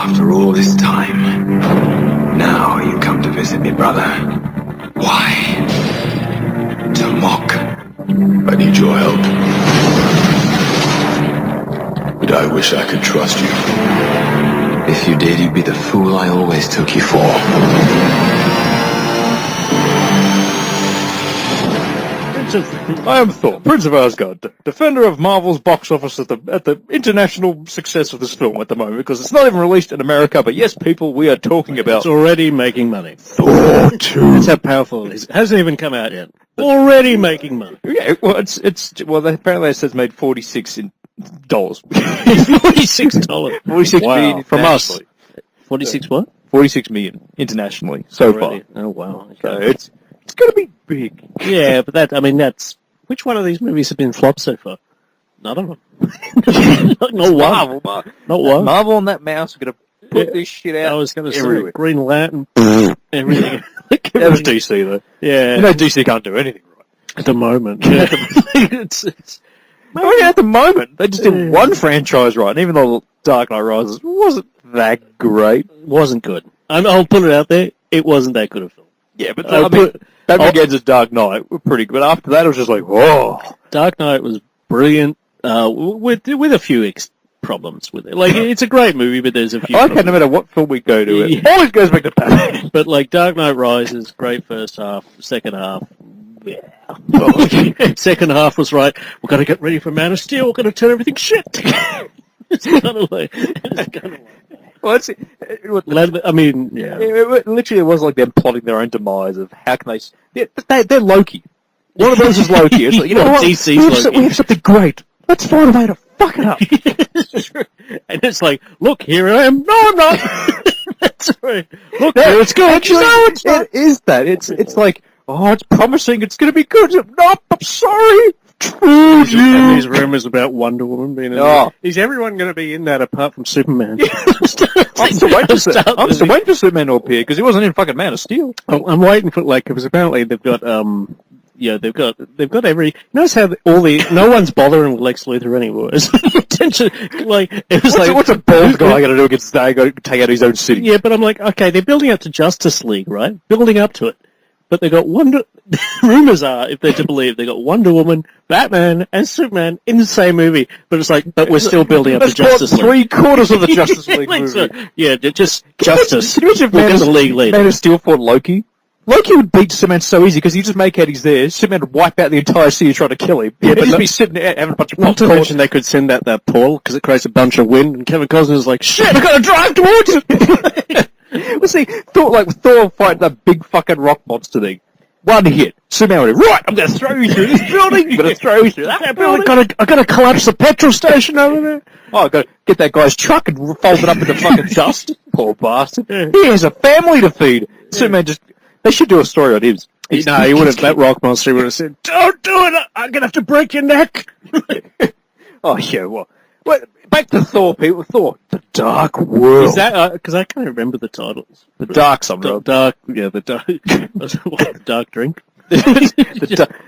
After all this time, now you come to visit me, brother. Why? To mock. I need your help. But I wish I could trust you. If you did, you'd be the fool I always took you for. I am Thor, Prince of Asgard, defender of Marvel's box office at the international success of this film at the moment, because it's not even released in America, but yes, people, we are talking about... It's already making money. Thor 2. That's how powerful it is. It hasn't even come out yet. Already making money. Yeah, well, apparently it says made $46. $46. 46 wow. million From us. internationally. 46 what? 46 million internationally so Already. far. Oh, wow. Okay. So it's going to be big. Yeah, but that's... Which one of these movies have been flops so far? None of them. not one. Marvel, Not one. Marvel and that mouse are going to put this shit out. I was going to say everywhere. Green Lantern, everything. That was DC though. Yeah. You know DC can't do anything right. At the moment. Yeah. it's at the moment, they just did one franchise right, and even though Dark Knight Rises wasn't that great. Wasn't good. I'll put it out there, it wasn't that good a film. Yeah, but Batman Begins and Dark Knight were pretty good. After that, it was just like, whoa. Dark Knight was brilliant, with a few problems with it. Like, it's a great movie, but there's a few no matter what film we go to, it always goes back to Batman. But, like, Dark Knight Rises, great first half, second half, yeah. Second half was right, we've got to get ready for Man of Steel, we've got to turn everything shit. It's kind of like... Well, I mean, yeah. It literally was like them plotting their own demise of how can they... They're Loki. One of those is Loki. It's like, you know what? DC's Loki. We have something great. Let's find a way to fuck it up. And it's like, look, here I am. No, I'm not. That's right. Look, no, here it's good. Actually, no, it's not. It is that. It's like, oh, it's promising. It's going to be good. No, I'm sorry. And these rumours about Wonder Woman being in there. Is everyone going to be in that apart from Superman? I'm still waiting for Superman to appear because he wasn't in fucking Man of Steel. Oh, I'm waiting for because apparently they've got they've got every. Notice how no one's bothering with Lex Luthor anymore. It's attention, like it was what's a bald guy going to do against that? Go take out his own city. Yeah, but I'm like, okay, they're building up to Justice League, right? Building up to it. But they got rumors are, if they're to believe, they got Wonder Woman, Batman, and Superman in the same movie. But it's like, but we're still building up to Justice League. 3/4 of the Justice League movie. So, yeah, just Justice. Can you imagine Man the league leader. Man of Steel fought Loki? Loki would beat Superman so easy because you just make out he's there. Superman would wipe out the entire city trying to kill him. Yeah, but he'd be sitting there having a bunch of popcorn. Not to mention they could send out that portal because it creates a bunch of wind, and Kevin Costner's like, shit, I've got to drive towards it! Well, see, Thor fighting that big fucking rock monster thing. One hit. Superman went, right, I'm going to throw you through this building. I'm going to throw you through that building. I've got to collapse the petrol station over there. Oh, I've got to get that guy's truck and fold it up into fucking dust. Poor bastard. He has a family to feed. Yeah. Superman they should do a story on him. He would have, that rock monster would have said, don't do it, I'm going to have to break your neck. Oh, yeah, well, back to Thor, people. Thor, the Dark World. Is that, because I can't remember the titles. The Dark something. The Dark Drink. I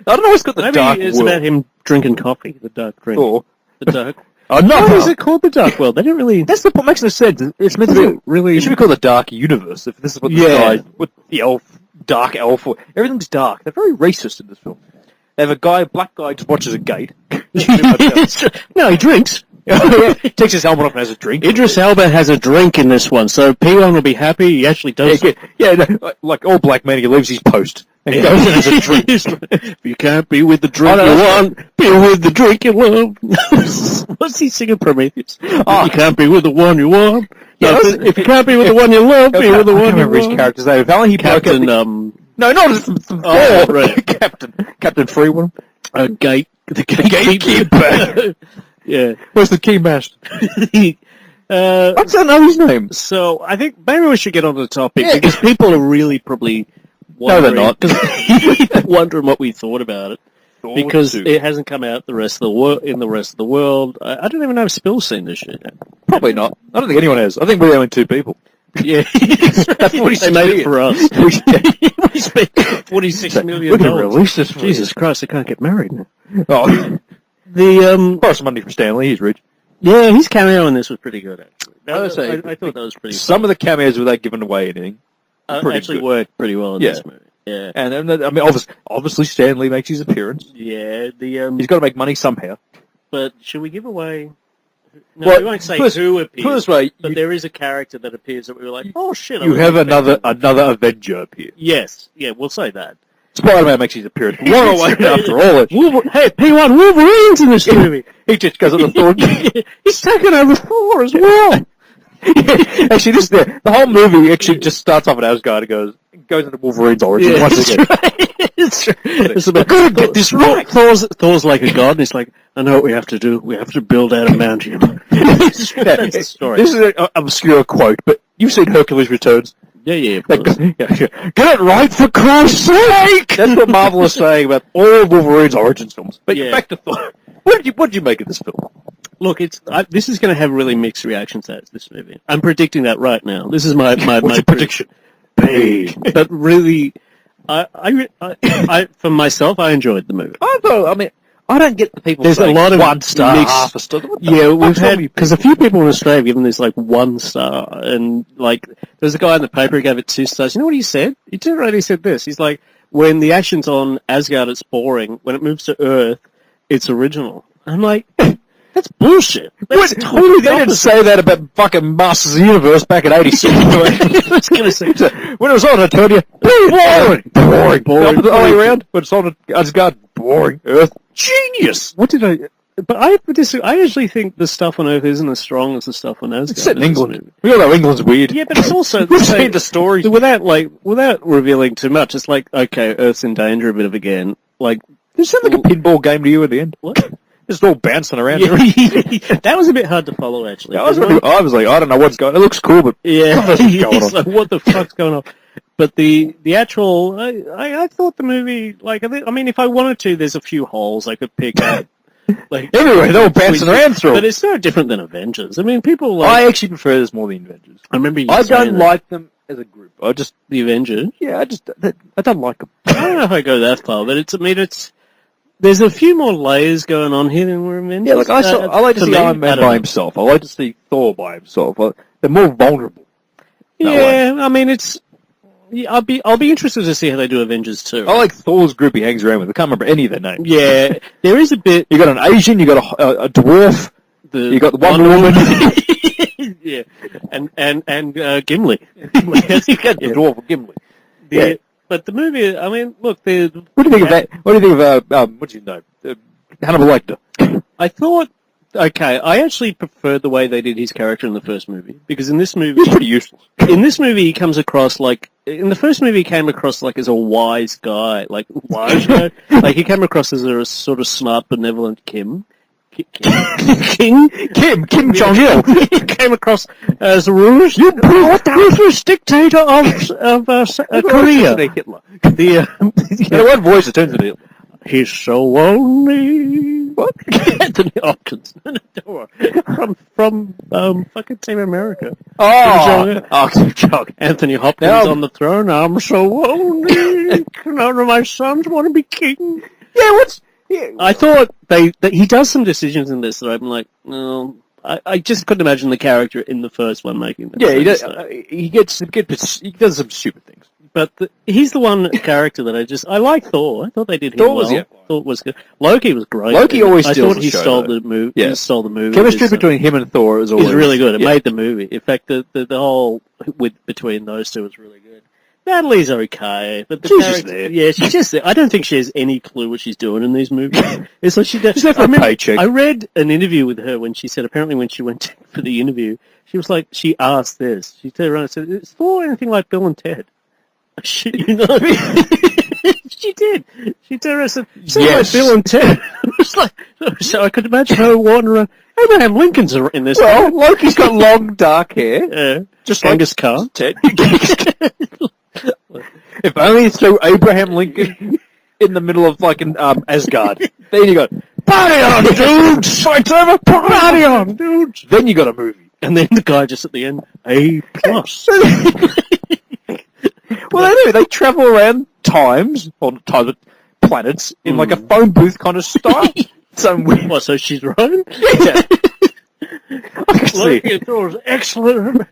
don't know what's got the Maybe Dark it's World. about him drinking coffee, the Dark Drink. Thor. The Dark... Oh, no. What is it called, the Dark World? They didn't really... That's the point. Makes no sense. It's meant to be... really... It should be called the Dark Universe, if this is what the guy... With the dark elf... Everything's dark. They're very racist in this film. They have a black guy just watches a gate. No, he drinks. Takes his helmet off and has a drink. Idris Elba has a drink in this one, so P1 will be happy. He actually does. Like all black men, he leaves his post and he goes and has a drink. You can't be with the drink you want. Be with the drink you love. What's he singing, Prometheus? You can't be with the one you want. Yeah, if you can't be with the one you love, be with the one you want. I can't remember his character's name. Apparently he Captain, no, not from Thor. Right. Captain Freeman. The gatekeeper. Yeah. Where's the key master? I don't know his name. So, I think maybe we should get on to the topic, because people are really probably wondering. No, they're not. Wondering what we thought about it. Because it hasn't come out in the rest of the world. I don't even know if Spill's seen this shit. Probably not. I don't think anyone has. I think we're the only two people. Yeah. That's what they made it for us. We spent $46 million. We can release this. Jesus Christ, I can't get married now. Oh. Borrow some money from Stanley, he's rich. Yeah, his cameo in this was pretty good, actually. I would say I thought that was pretty Some of the cameos without giving away anything pretty actually good. worked pretty well in Yeah. this movie. Yeah. And I mean, obviously Stan Lee makes his appearance. Yeah, He's got to make money somehow. but should we give away... No, Well, we won't say put it- who put it appears, this way, but there is a character that appears that we were like, oh shit. I You wasn't have expecting another Avenger appear. Yes, yeah, we'll say that. Spider-Man makes his appearance. Long away after all it. Hey, P1 Wolverine's in this movie. He just goes on the Thor. He's taken over Thor as well. Actually, the whole movie actually just starts off at Asgard and goes into Wolverine's origin once again. It's true. It's I've got to get this right. Thor's like a god, and he's like, I know what we have to do. We have to build out a mountain. That's the story. This is an obscure quote, but you've seen Hercules Returns. Yeah, of Like, course. get it right for Christ's sake! That's what Marvel is saying about all of Wolverine's origin films. But Yeah. back to Thor. What did you make of this film? Look, this is going to have really mixed reactions to this movie. I'm predicting that right now. This is my What's your prediction? Big. But really, I for myself, I enjoyed the movie. I don't get the people There's saying a lot of 1 star, mixed- half a star. What the Yeah, we've fuck's wrong had, with you because a few people in Australia have given this like 1 star, and like, there's a guy in the paper who gave it 2 stars. You know what he said? He turned around and he said this. He's like, when the action's on Asgard, it's boring. When it moves to Earth, it's original. I'm like, that's bullshit. That's totally They didn't say that about fucking Masters of the Universe back in '86. I was going to say, When it was on Eternia, boring. Boring. The other way around, when it's on Asgard, boring. Earth, genius. what did I... But I actually think the stuff on Earth isn't as strong as the stuff on Asgard. It's set in in this England. movie. We all know England's weird. Yeah, but it's also... We've seen the stories. Without revealing too much, it's like, okay, Earth's in danger a bit of again. Like, Does it sound like a pinball game to you at the end? what? Just all bouncing around. That was a bit hard to follow, actually. I was like, I don't know what's going on. It looks cool, but Yeah, what's going it's on? like, what the fuck's going on? But the actual, I thought the movie, like, I mean, if I wanted to, there's a few holes I could pick out. Like, Everywhere, they're all bouncing around through But it. it's no different than Avengers. I mean, people like... I actually prefer this more than Avengers. I remember you I saying don't that. like them as a group. The Avengers. I don't like them. I don't know if I go that far, but there's a few more layers going on here than we're Avengers. Yeah, like I like to for see me, Iron Man I don't by know. himself. I like to see Thor by himself. They're more vulnerable. Yeah, I mean, it's... Yeah, I'll be interested to see how they do Avengers too. I like Thor's group he hangs around with. I can't remember any of their names. Yeah, there is a bit... You got an Asian, you got a dwarf, you got the Wonder Woman. Yeah, and Gimli. You got the dwarf Gimli. Yeah. But the movie, I mean, look, What do you think of that? What do you think of what do you know? Hannibal Lecter. I thought, okay, I actually preferred the way they did his character in the first movie, because in this movie, He's pretty useless. in this movie, he comes across like, in the first movie, he came across like as a wise guy, like wise guy, like he came across as a sort of smart, benevolent Kim Jong Il. he came across as a ruthless dictator of Korea. Hitler. The one voice that turns into Hitler. he's so lonely. What? Anthony Hopkins. from fucking Team America. Jong. Anthony Hopkins Now- on the throne. I'm so lonely. None of my sons want to be king. Yeah, I thought that he does some decisions in this that I'm like, no. I just couldn't imagine the character in the first one making them. Yeah, he does some stupid things. But he's the one character that I like Thor. I thought they did him Thor well. was, yeah. Thought was good. Loki was great. Loki always I steals thought the he show, stole though. the movie. Yeah. He stole the movie. Chemistry between him and Thor is always really good. It yeah. made the movie. In fact, the whole between those two was really good. Natalie's okay, but the She's character, just there. yeah, she's just there. I don't think she has any clue what she's doing in these movies. It's like she does. She's there for a paycheck. I read an interview with her when she said apparently when she went for the interview, she was like she asked this. She turned around and said, "Is Thor anything like Bill and Ted?" She, you know, she did. She turned around and said, Yes. like Bill and Ted." It's like, so I could imagine her wandering around. Abraham Lincoln's in this. Well, Loki's got long, dark hair. Yeah. Just Genghis like Khan. Ted. If only through Abraham Lincoln in the middle of fucking Asgard. Then you go, party on, dudes! Fight's over, party on, dudes! Then you got a movie. And then the guy just at the end, A+. Well, they do. They travel around times, or planets, in like a phone booth kind of style. Some weird. What, so she's Roman? Yeah. I can see. Loki and Thor is excellent.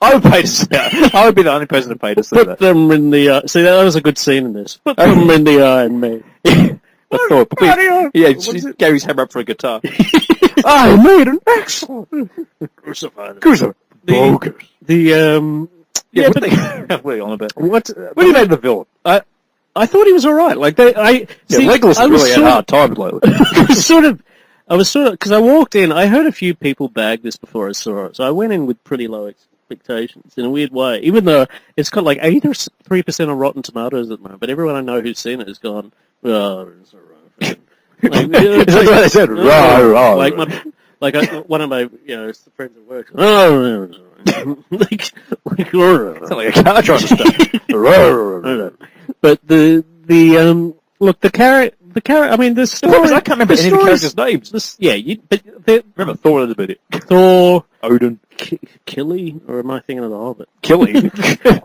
I would pay to see that. I would be the only person to pay to see Put that. them in the eye. See, that was a good scene in this. Put them in the eye and me. But Thor, she gave his hammer up for a guitar. I made an excellent Crucified. Cruiser. The Yeah, what are you on about? what do you make the villain? I thought he was alright. Like Legolas has really had hard times lately. I was sort of because I walked in. I heard a few people bag this before I saw it, so I went in with pretty low expectations in a weird way. Even though it's got like 83% on Rotten Tomatoes at the moment, but everyone I know who's seen it has gone, "Oh, it's alright." Like, they said, one of my friends at work. Oh, like It's not like a car trying to start. But look, the character. I mean, the story. I can't remember any of the characters' names. Remember Thor a bit. Thor, Odin, Killy, or am I thinking of the Hobbit? Killy.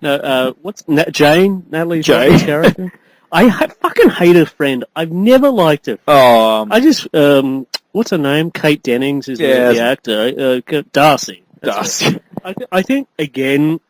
No, what's Jane? Natalie Jane's character. I fucking hate her friend. I've never liked her. I just what's her name? Kate Dennings is the actor. Darcy. Darcy. I think again.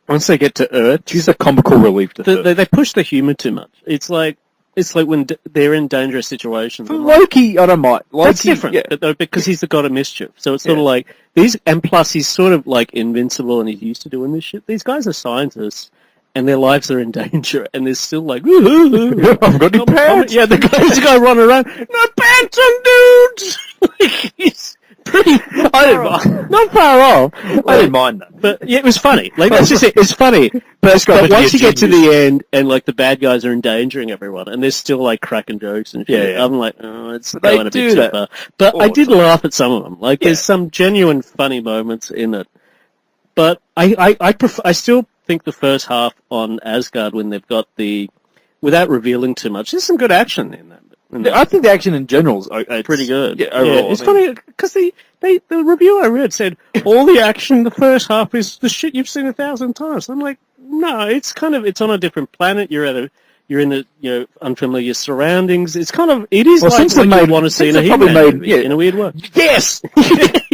Once they get to Earth, she's a comical relief to her. They push the humour too much. It's like when they're in dangerous situations. Loki, I don't mind. That's different, because he's the god of mischief. So it's sort of like these, and plus he's sort of like invincible, and he's used to doing this shit. These guys are scientists, and their lives are in danger, and they're still like, I've got new pants. Yeah, the guy running around, no pants on, dudes. Like, he's pretty not far off. I didn't mind that. But yeah, it was funny. Like that's just it. It's funny. But once you get to the end and like the bad guys are endangering everyone and they're still like cracking jokes and shit, I'm like, oh, it's going a bit too far. But I did laugh at some of them. Like there's some genuine funny moments in it. But I still think the first half on Asgard when they've got without revealing too much, there's some good action in that. I think the action in general is pretty good. Yeah, overall, it's funny because the review I read said all the action in the first half is the shit you've seen 1,000 times. I'm like, no, it's on a different planet. You're in unfamiliar surroundings. It's it is like what you want to see in a He-Man movie, in a weird way. Yes,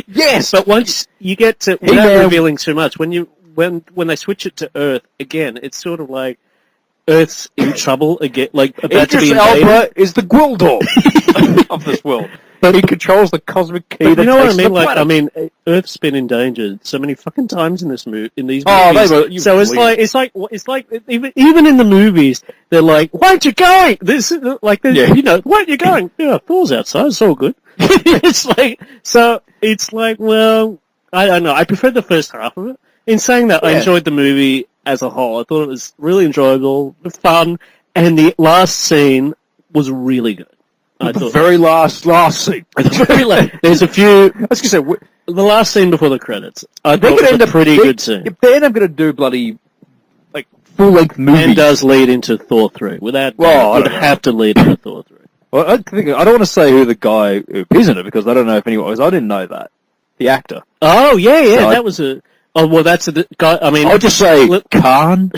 yes. But once you get to without revealing too much, when they switch it to Earth again, it's sort of like Earth's in trouble again, like about to be invaded. Elba is the Gwildor of this world. But he controls the cosmic key. You know what I mean? Like, I mean, Earth's been endangered so many fucking times in these movies. So it's like even in the movies, they're like, "Why aren't you going?" Why aren't you going? Yeah, Thor's outside. It's all good. It's like, well, I don't know. I preferred the first half of it. In saying that, I enjoyed the movie as a whole. I thought it was really enjoyable, fun, and the last scene was really good. The very last scene. There's a few. I was going to say the last scene before the credits. I think it was a pretty good scene. If they end up going to do bloody full-length movie, and does lead into Thor 3. Without would have to lead into Thor 3. Well, I don't want to say who the guy who is in it because I don't know if anyone was. I didn't know that the actor. Oh yeah, that was a. Oh well, that's a guy. I mean, I'll just say Khan.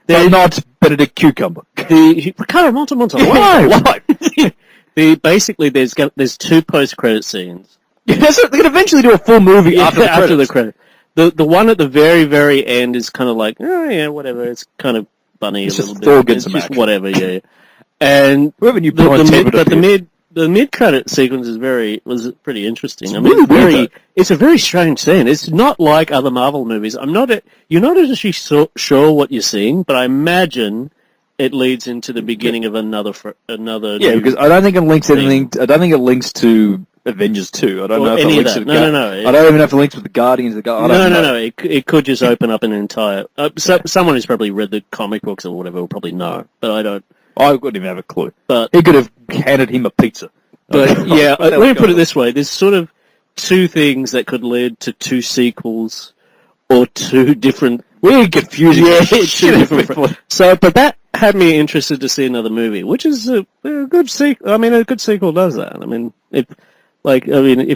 They're not Benedict Cucumber. Ricardo Montalmonte. Why? Basically, there's two post-credit scenes. They're going to eventually do a full movie after the credit. The one at the very, very end is kind of like, oh yeah, whatever. It's kind of funny a little bit. Thor gets some just action. Whatever, yeah. And the mid-credit sequence was pretty interesting. It's a very strange scene. It's not like other Marvel movies. You're not actually sure what you're seeing, but I imagine it leads into the beginning of another. Yeah, because I don't think it links anything. I don't think it links to Avengers 2. I don't know if it links to No. I don't even know if it links with the Guardians. No. It could just open up an entire. Someone who's probably read the comic books or whatever will probably know, but I don't. I wouldn't even have a clue. But he could have handed him a pizza. But yeah, let me put it this way: there's sort of two things that could lead to two sequels or two different. We're confusing. Yeah, two different. But that had me interested to see another movie, which is a good sequel. I mean, a good sequel does that. I mean, if they're going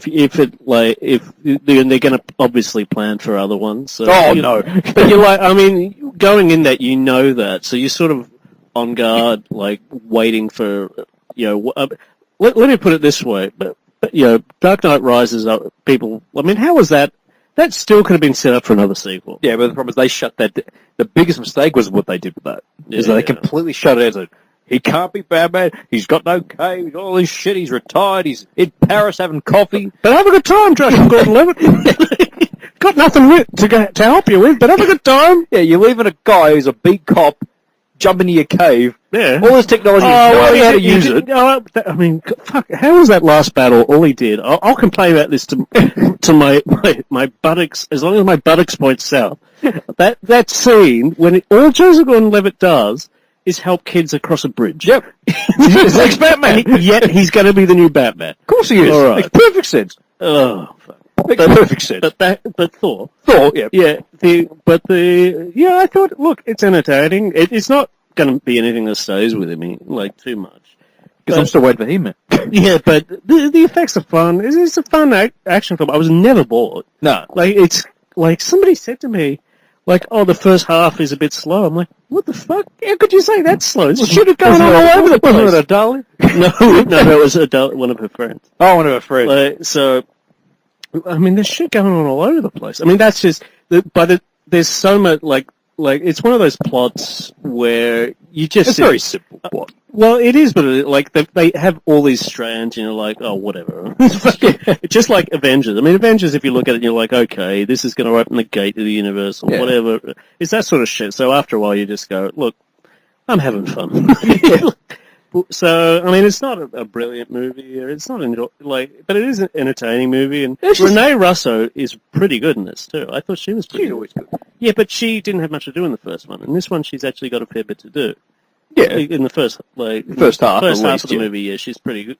to obviously plan for other ones. So, no! But you're like, I mean, going in that you know that, so you're sort of on guard, like waiting for let me put it this way, but Dark Knight Rises, people, I mean, how was that? That still could have been set up for another sequel. Yeah, but the problem is they shut that. The biggest mistake was what they did with that. Is they completely shut it as he can't be Batman. He's got no cave. He's got all this shit. He's retired. He's in Paris having coffee. But have a good time, Josh and Gordon-Levitt. Got nothing to help you with, but have a good time. Yeah, you're leaving a guy who's a beat cop jump into your cave. Yeah. All this technology, how to use it. I mean, fuck, how was that last battle? All he did, I'll complain about this to my buttocks, as long as my buttocks point south. That scene, when all Joseph Gordon-Levitt does is help kids across a bridge. Yep. He's like Batman. Yet he's going to be the new Batman. Of course he is. All right. Makes perfect sense. Oh, fuck. Makes perfect sense. But Thor. Yeah. Yeah, I thought, look, it's entertaining. It's not going to be anything that stays with me, like, too much. Because I'm still waiting for him. Yeah, but the effects are fun. It's a fun action film. I was never bored. No. Like, it's, like, somebody said to me, like, oh, the first half is a bit slow. I'm like, what the fuck? How could you say that's slow? There's shit going on all over the place. Wasn't it a darling? No, it was one of her friends. Oh, one of her friends. Like, so, I mean, there's shit going on all over the place. I mean, that's just, there's so much, like, it's one of those plots where you just... It's a very simple plot. Well, it is, but they have all these strands, and you're like, oh, whatever. It's just like Avengers. I mean, Avengers, if you look at it, you're like, okay, this is going to open the gate to the universe, or whatever. It's that sort of shit. So after a while, you just go, look, I'm having fun. So, I mean, it's not a brilliant movie, or it's not but it is an entertaining movie, and Renee Russo is pretty good in this too. I thought she was pretty good. Always good. Yeah, but she didn't have much to do in the first one. In this one, she's actually got a fair bit to do. Yeah, in the first half of the movie, yeah, she's pretty good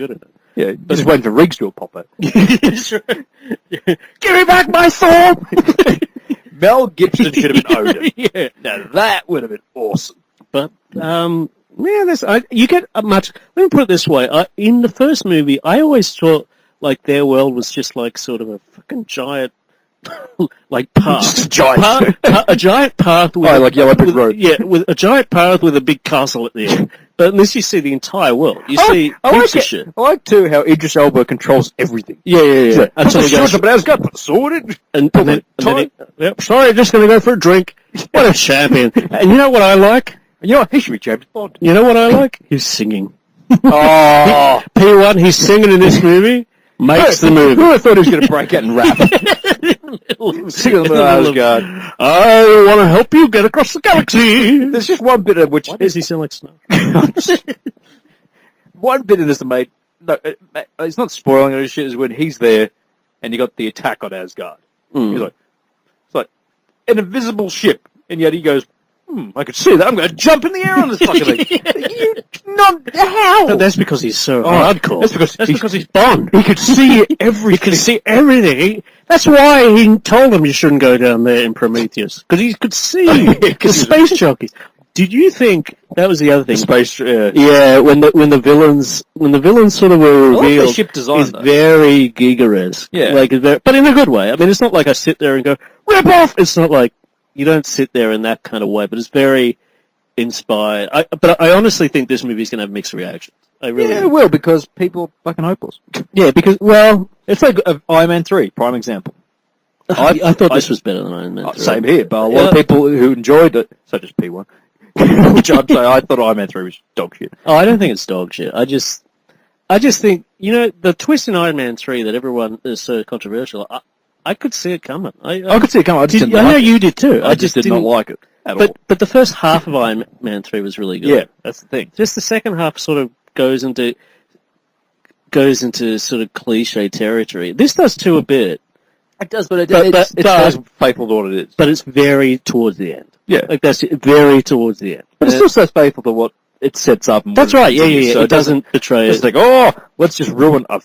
at it. Yeah, just waiting for Riggs to pop out. Give me back my Thor! Mel Gibson should have been Odin. Yeah, now that would have been awesome. But you get much. Let me put it this way: in the first movie, I always thought like their world was just like sort of a fucking giant. Like path, a giant path. With like Yellow Brick Road. Yeah, with a giant path with a big castle at the end. But unless you see the entire world, you see heaps of shit. I like too how Idris Elba controls everything. Yeah. Until he goes, but I was going to put a sword in. And then sorry, I'm just going to go for a drink. What a champion! And you know what I like? You know what? He should be James Bond. You know what I like? He's singing. Oh, P1, he's singing in this movie. Makes the movie. Who thought he was going to break out and rap? Sing of the Asgard. I want to help you get across the galaxy. There's just one bit of which... Why does he sound like Snow? One bit of this that made... No, it's not spoiling or shit, is when he's there and you got the attack on Asgard. He's like... It's like an invisible ship. And yet he goes... I could see that. I'm going to jump in the air on this fucking thing. How? No, that's because he's so hardcore. That's because he's Bond. He could see everything. He could see everything. That's why he told him you shouldn't go down there in Prometheus. Because he could see the space jockeys. Did you think that was the other thing? Yeah, when the villains sort of were revealed, the ship design, it's very Giga-esque. Yeah, but in a good way. I mean, it's not like I sit there and go rip off. It's not like. You don't sit there in that kind of way, but it's very inspired. But I honestly think this movie's going to have mixed reactions. I really it will, because people are fucking hopeless. Yeah, because, well... It's like Iron Man 3, prime example. I thought this was better than Iron Man 3. Same here, but a lot of people who enjoyed it, such as P1, which I'd say I thought Iron Man 3 was dog shit. Oh, I don't think it's dog shit. I just think, the twist in Iron Man 3 that everyone is so controversial, I could see it coming. I could see it coming. I know you did too. I just did not like it at all. But the first half of Iron Man 3 was really good. Yeah, that's the thing. Just the second half sort of goes into sort of cliche territory. This does too a bit. It does, but it's faithful to what it is. But it's very towards the end. Yeah, like that's very towards the end. But it's still so faithful to what it sets up. And that's right. Yeah. So it doesn't betray it. It's like, let's just ruin an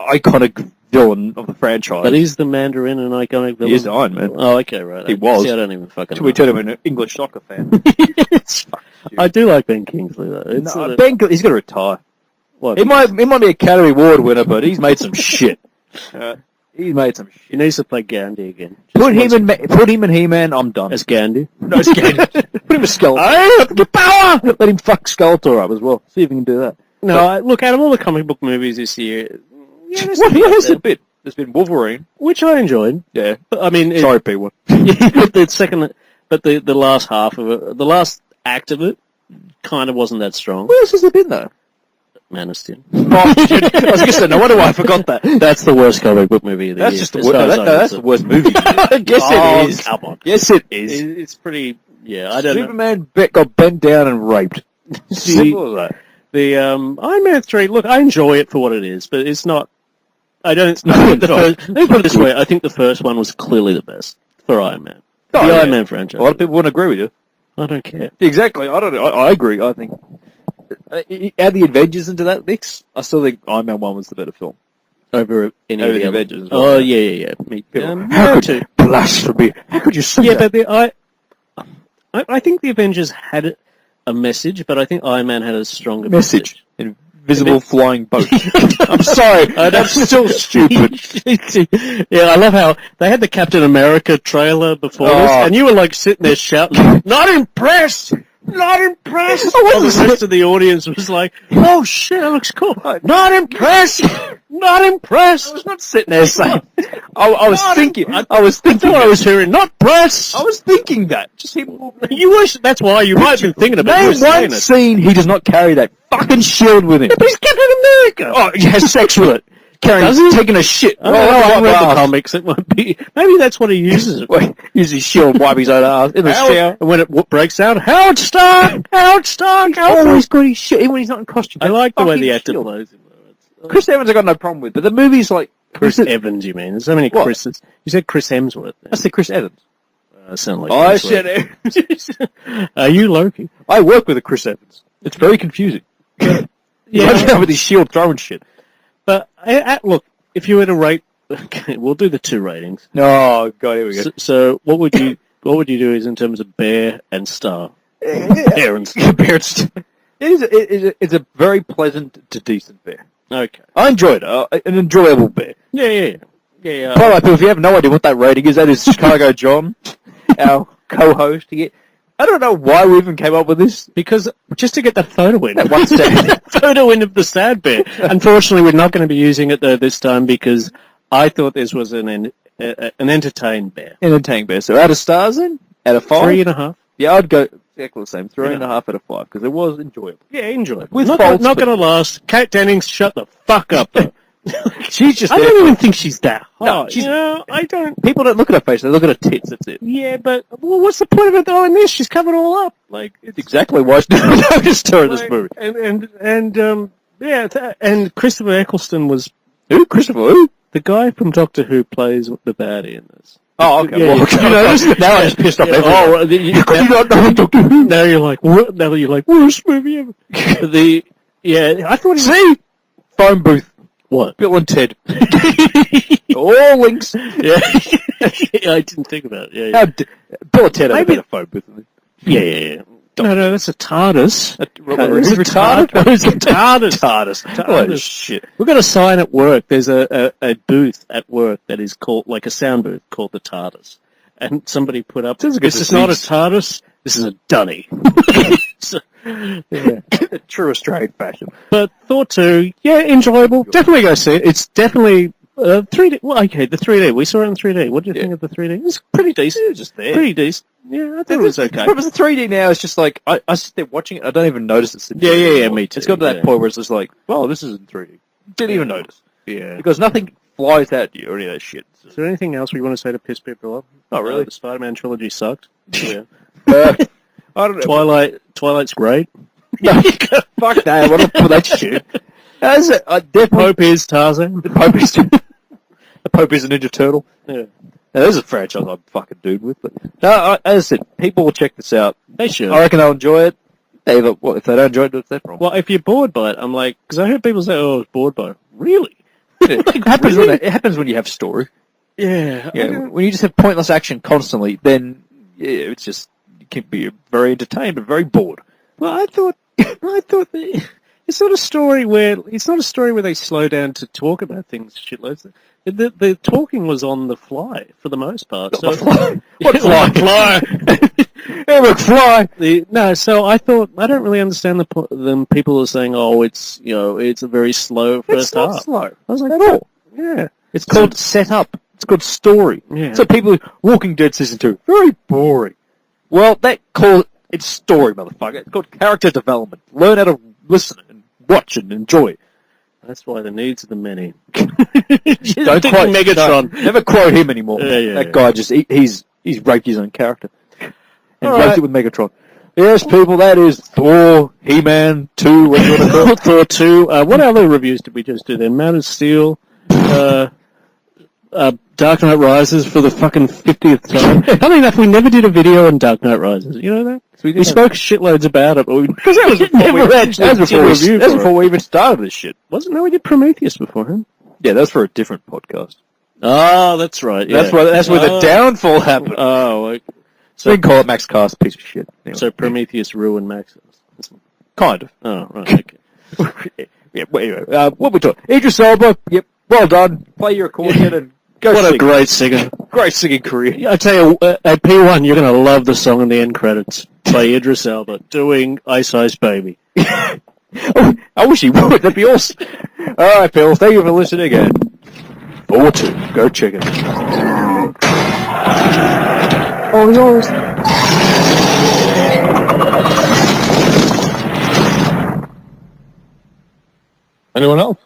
iconic villain of the franchise. But is the Mandarin an iconic villain? He is Iron Man. Oh, okay, right. He was. See, I don't even fucking know. We turned him an English soccer fan. I do like Ben Kingsley, though. Ben, he's going to retire. What? He might be Academy Award winner, but he's made some shit. He's made some shit. He needs to play Gandhi again. Put him in He-Man, I'm done. As Gandhi? No, as Gandhi. Put him as Skeletor. I have the power! Let him fuck Skeletor up as well. See if he can do that. No, look, out of all the comic book movies this year, Yeah, What has it been? There's been Wolverine. which I enjoyed. Yeah. I mean, Sorry, P1. the last half of it, the last act of it, kind of wasn't that strong. What else has there been, though? Man of Steel. I was going to say, no wonder why I forgot that. That's the worst comic book movie of the That's year. just the as worst. far as I'm That's the concerned. worst movie. Yes, it is. Come on. Yes, it is. It's pretty. Yeah, I don't know. Superman got bent down and raped. Simple as that. The Iron Man 3. Look, I enjoy it for what it is, but it's not. I don't. No, Let it's not. me put it this way. I think the first one was clearly the best for Iron Man. Oh, The yeah. Iron Man franchise. A lot of people wouldn't agree with you. I don't care. Exactly. I don't know. I agree. I think add the Avengers into that mix. I still think Iron Man 1 was the better film. Over any Over of the the other- Avengers as well, Oh yeah. yeah. Me, How too. could blasphemy? How could you say Yeah, that? but I think the Avengers had a message, but I think Iron Man had a stronger Message. Invisible flying boat. I'm sorry. That's still stupid. Yeah, I love how they had the Captain America trailer before this, Oh. and you were like sitting there shouting, "Not impressed! Not impressed!" While the rest of the audience was like, "Oh shit, that looks cool." Not impressed! Not impressed! I was not sitting there saying. I was thinking. I was I thinking. thought I was hearing, "Not impressed." I was thinking that. Just him. You were. That's why you might have been thinking about Name it. one scene he does not carry that fucking shield with him. But he's Captain America. Oh, he has sex with it. Does he? Taking a shit. I don't know, I read the comics. It might be. Maybe that's what he uses it. Well, use his shield, wipe his own ass in the shower. And when it breaks out, Howard Stark! Howard Stark! Always got his shit, even when he's not in costume. I like the way the Fucking actor shield. plays him. Chris Evans I got no problem with, but the movie's like... Chris Evans, you mean? There's so many What? Chris's. You said Chris Hemsworth. I said Chris Evans. Sound like I Chris said Evans. it. Are you Loki? I work with a Chris Evans. It's very confusing. Yeah. Yeah, with his shield throwing shit. But, look, if you were to rate... Okay, we'll do the 2 ratings. Oh, God, here we go. So what would you do is in terms of bear and star? Bear and star. It's a very pleasant to decent bear. Okay. I enjoyed it. An enjoyable bear. Yeah. By the way, people, if you have no idea what that rating is, that is Chicago John, our co-host. I don't know why we even came up with this. Because just to get that photo in. That one second. Photo in of the sad bear. Unfortunately, we're not going to be using it though this time because I thought this was an entertained bear. Entertaining bear. So out of stars then? Out of 5? 3.5. Yeah, I'd go exactly the same. 3.5 out of 5 because it was enjoyable. Yeah, enjoy it. With not faults, not but- going to last. Kate Dennings, shut the fuck up. Though. She's just I there don't for- even think she's that hot. No, she's- You know, I don't. People don't look at her face; they look at her tits. That's it. Yeah, but well, what's the point of it though? In this, she's covered all up. Like it's Exactly why she noticed her in this like- movie. And Christopher Eccleston was Who? Christopher? Who? the guy from Doctor Who plays the baddie in this. Oh, okay. Yeah, Well, you noticed? now I just pissed off Yeah, everyone. How could you not know Doctor Who? Now you're like, what? Now you're like, worst movie ever. I thought he was, See? Phone booth. what? Bill and Ted. All links. Yeah. Yeah, I didn't think about it. Yeah, How Bill and Ted have a Maybe- better phone booth than this. yeah. No, that's a TARDIS. Who's Who's retarded? Who's a TARDIS? TARDIS. Oh, shit. We've got a sign at work. There's a booth at work that is called, like a sound booth called the TARDIS. And somebody put up, Sounds like a this is not a disease. TARDIS, this is a dunny. So, yeah. True Australian fashion. But Thor 2, yeah, enjoyable. Definitely go see it. It's definitely 3D. Well, okay, the 3D. We saw it in 3D. What do you think of the 3D? It was pretty decent. It was just there. Pretty decent. Yeah, I thought it was okay. But the 3D now is just like, I sit there watching it, I don't even notice it's in 3D. Yeah, anymore. me too, It's got to that yeah. point where it's just like, well, this is in 3D. Didn't even notice. Yeah. Because nothing flies at you or any of that shit. Is there anything else we want to say to piss people off? Not really. The Spider-Man trilogy sucked. Yeah. I don't know. Twilight's great. No, fuck that. What for that shit? As I definitely Pope is Tarzan. the Pope is a Ninja Turtle. Yeah. Now, there's a franchise I'm fucking dude with. But no, as I said, people will check this out. They should. I reckon they'll enjoy it. If they don't enjoy it, what's that from? Well, if you're bored by it, I'm like, because I heard people say, "Oh, I was bored by it." Really? It happens when it happens when you have story. Yeah. Yeah, when you just have pointless action constantly, then yeah, it's just you can be very entertained but very bored. Well, I thought it's not a story where they slow down to talk about things shitloads. The talking was on the fly for the most part. So, What fly? Fly. Hey, look, fly! So I thought I don't really understand them people are saying, oh, it's it's a very slow It's first not half. slow. I was like, At "Oh, all. yeah, It's called set up. It's called story. Yeah. So people, Walking Dead Season 2, very boring. Well, it's story, motherfucker. It's called character development. Learn how to listen and watch and enjoy. That's why the needs of the many. Don't quote Megatron. No, never quote him anymore. Yeah, that guy just, he's raped his own character. And All raped right. it with Megatron. Yes, people, that is Thor, He-Man 2, what do you want to call it? Thor 2. What other reviews did we just do then? Man of Steel, Dark Knight Rises for the fucking 50th time. Funny enough, we never did a video on Dark Knight Rises. You know that? We spoke shitloads about it, but we Because that was before we even started this shit. Wasn't? No, we did Prometheus beforehand. Yeah, that's for a different podcast. Oh, that's right. Yeah. That's where the downfall happened. Oh, okay. So we can call it Max Cast, piece of shit. Anyway. So Prometheus ruined Max. Kind of. Oh, right. Okay. Yeah, well, anyway, what we talking? Idris Elba, yep, well done. Play your accordion and go What sing. a great singer. Great singing career. I tell you, at P1, you're going to love the song in the end credits by Idris Elba doing Ice Ice Baby. Oh, I wish he would. That'd be awesome. All right, Bill. Thank you for listening again. 4-2. Go Chicken. All yours. Anyone else?